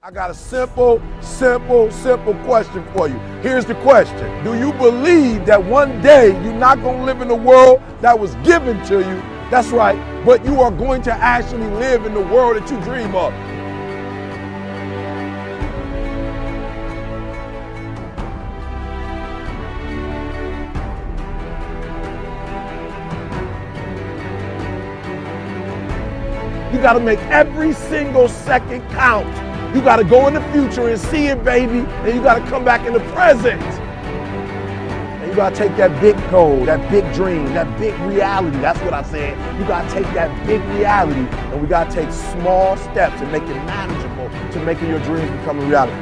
I got a simple question for you. Here's the question. Do you believe that one day you're not going to live in the world that was given to you? That's right, but you are going to actually live in the world that you dream of. You got to make every single second count. You got to go in the future and see it, baby. And you got to come back in the present. And you got to take that big goal, that big dream, that big reality. That's what I said. You got to take that big reality and we got to take small steps and make it manageable to making your dreams become a reality.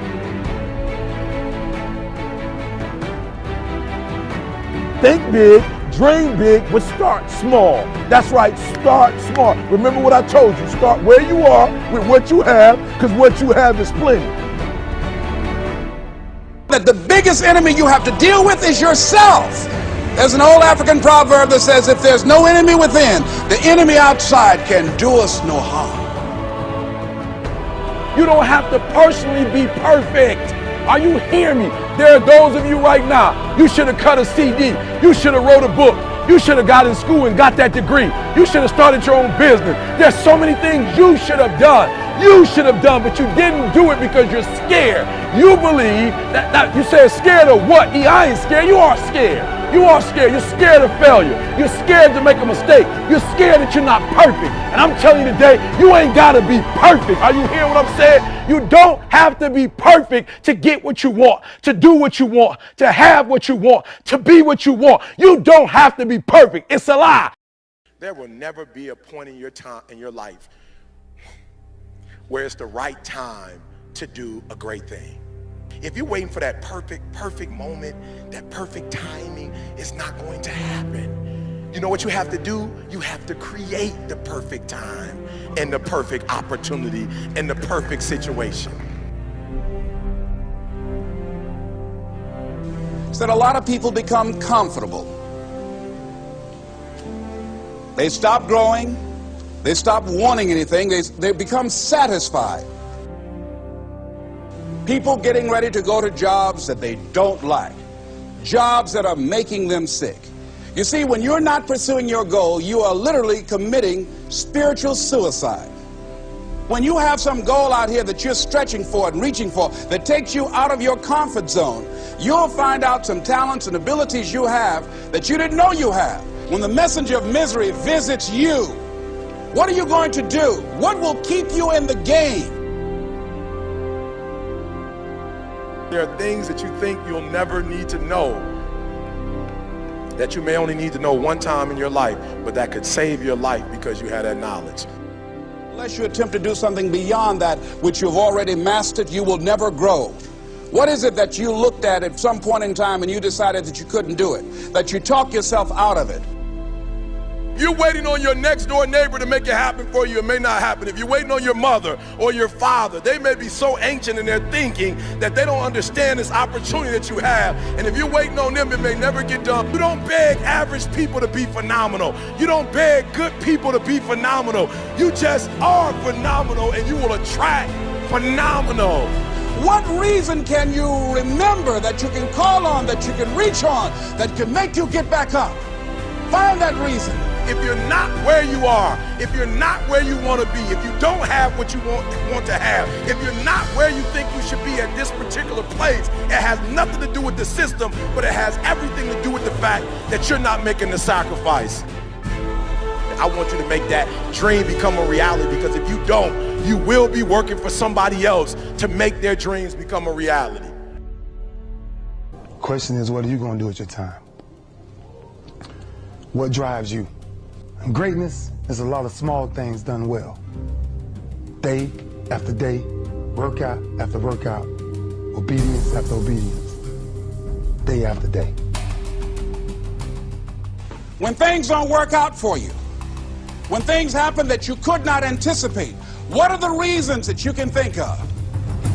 Think big. Dream big, but start small. That's right, start small. Remember what I told you, start where you are with what you have, because what you have is plenty. That the biggest enemy you have to deal with is yourself. There's an old African proverb that says, if there's no enemy within, the enemy outside can do us no harm. You don't have to personally be perfect. Are you hearing me? There are those of you right now, you should have cut a CD. You should have wrote a book. You should have got in school and got that degree. You should have started your own business. There's so many things you should have done. You should have done, but you didn't do it because you're scared. You believe that you said scared of what? I ain't scared. You are scared. You are scared. You're scared of failure. You're scared to make a mistake. You're scared that you're not perfect. And I'm telling you today, you ain't got to be perfect. Are you hearing what I'm saying? You don't have to be perfect to get what you want, to do what you want, to have what you want, to be what you want. You don't have to be perfect. It's a lie. There will never be a point in your life where it's the right time to do a great thing. If you're waiting for that perfect moment, that perfect timing, it's not going to happen. You know what you have to do? You have to create the perfect time and the perfect opportunity and the perfect situation. So that a lot of people become comfortable. They stop growing. They stop wanting anything. They become satisfied. People getting ready to go to jobs that they don't like, jobs that are making them sick. You see, when you're not pursuing your goal, you are literally committing spiritual suicide. When you have some goal out here that you're stretching for and reaching for that takes you out of your comfort zone, you'll find out some talents and abilities you have that you didn't know you have. When the messenger of misery visits you, what are you going to do? What will keep you in the game? There are things that you think you'll never need to know, that you may only need to know one time in your life, but that could save your life because you had that knowledge. Unless you attempt to do something beyond that which you've already mastered, you will never grow. What is it that you looked at some point in time and you decided that you couldn't do it, that you talked yourself out of it? If you're waiting on your next door neighbor to make it happen for you, it may not happen. If you're waiting on your mother or your father, they may be so ancient in their thinking that they don't understand this opportunity that you have. And if you're waiting on them, it may never get done. You don't beg average people to be phenomenal. You don't beg good people to be phenomenal. You just are phenomenal and you will attract phenomenal. What reason can you remember that you can call on, that you can reach on, that can make you get back up? Find that reason. If you're not where you are, if you're not where you want to be, if you don't have what you want to have, if you're not where you think you should be at this particular place, it has nothing to do with the system, but it has everything to do with the fact that you're not making the sacrifice. I want you to make that dream become a reality, because if you don't, you will be working for somebody else to make their dreams become a reality. Question is, what are you going to do with your time? What drives you? And greatness is a lot of small things done well. Day after day, workout after workout, obedience after obedience, day after day. When things don't work out for you, when things happen that you could not anticipate, what are the reasons that you can think of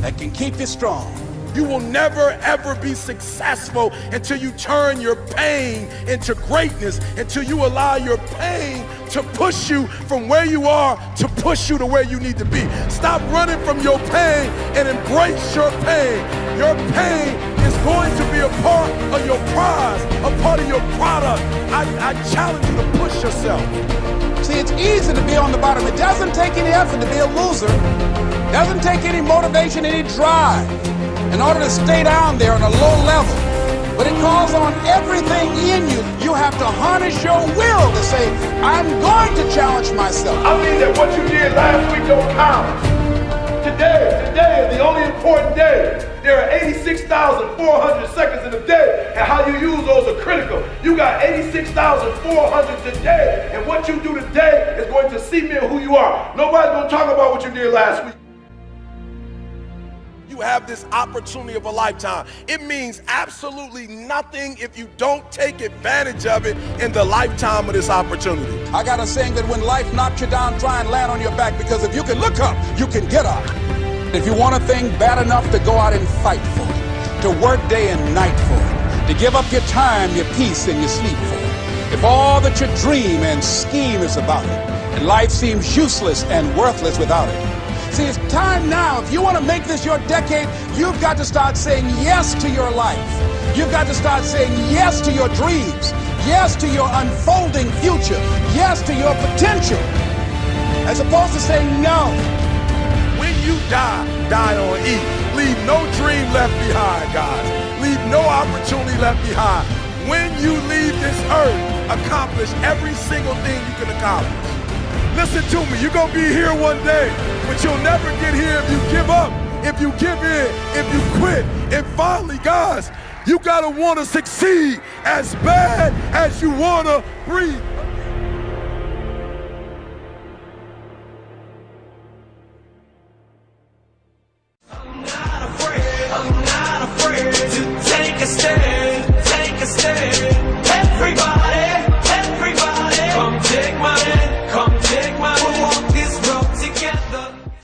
that can keep you strong? You will never, ever be successful until you turn your pain into greatness, until you allow your pain to push you from where you are to push you to where you need to be. Stop running from your pain and embrace your pain. Your pain is going to be a part of your prize, a part of your product. I challenge you to push yourself. See, it's easy to be on the bottom. It doesn't take any effort to be a loser. It doesn't take any motivation, any drive in order to stay down there on a low level. But it calls on everything in you. You have to harness your will to say, I'm going to challenge myself. I mean that what you did last week don't count. Today is the only important day. There are 86,400 seconds in a day, and how you use those are critical. You got 86,400 today, and what you do today is going to cement who you are. Nobody's going to talk about what you did last week. You have this opportunity of a lifetime. It means absolutely nothing if you don't take advantage of it in the lifetime of this opportunity. I got a saying that when life knocks you down, try and land on your back, because if you can look up, you can get up. If you want a thing bad enough to go out and fight for it, to work day and night for it, to give up your time, your peace, and your sleep for it, if all that you dream and scheme is about it, and life seems useless and worthless without it. See, it's time now. If you want to make this your decade, you've got to start saying yes to your life. You've got to start saying yes to your dreams, yes to your unfolding future, yes to your potential, as opposed to saying no. When you die on E. Leave no dream left behind, guys. Leave no opportunity left behind. When you leave this earth, accomplish every single thing you can accomplish. Listen to me, you're gonna be here one day, but you'll never get here if you give up, if you give in, if you quit. And finally, guys, you gotta wanna succeed as bad as you wanna breathe. I'm not afraid to take a stand,